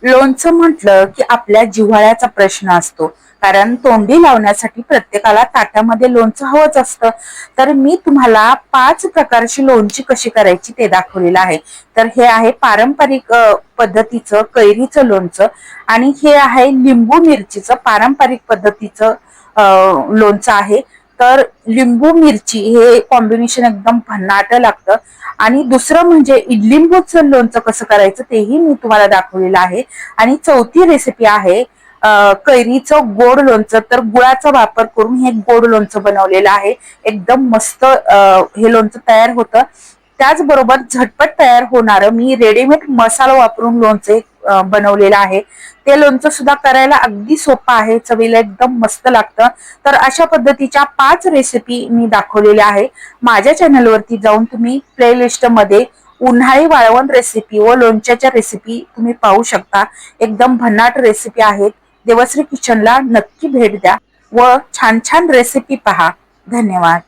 लोणचं म्हटलं की आपल्या जिव्हाळ्याचा प्रश्न असतो. कारण तोंडी लावण्यासाठी प्रत्येकाला ताटामध्ये लोणचं हवंच असतं. तर मी तुम्हाला 5 प्रकारची लोणची कशी करायची ते दाखवलेलं आहे. तर हे आहे पारंपरिक पद्धतीचं कैरीचं लोणचं आणि हे आहे लिंबू मिरचीचं पारंपरिक पद्धतीचं लोणचं आहे. तर लिंबू मिरची हे कॉम्बिनेशन एकदम भन्नाट लागतं. आणि दुसरं म्हणजे इडलिंबूचं लोणचं कसं करायचं तेही मी तुम्हाला दाखवलेलं आहे. आणि चौथी रेसिपी आहे कैरीचं गोड लोणचं. तर गुळाचा वापर करून हे गोड लोणचं बनवलेलं आहे. एकदम मस्त हे लोणचं तयार होतं. त्याचबरोबर झटपट तयार होणारं मी रेडीमेड मसाला वापरून लोणचे बनवलेलं आहे. ते लोणचं सुद्धा करायला अगदी सोपं आहे, चवीला एकदम मस्त लागतं. तर अशा पद्धतीच्या 5 रेसिपी मी दाखवलेल्या आहे. माझ्या चॅनलवरती जाऊन तुम्ही प्लेलिस्ट मध्ये उन्हाळी वाळवण रेसिपी व लोणच्याच्या रेसिपी तुम्ही पाहू शकता. एकदम भन्नाट रेसिपी आहेत. देवश्री किचनला नक्की भेट द्या व छान छान रेसिपी पहा. धन्यवाद.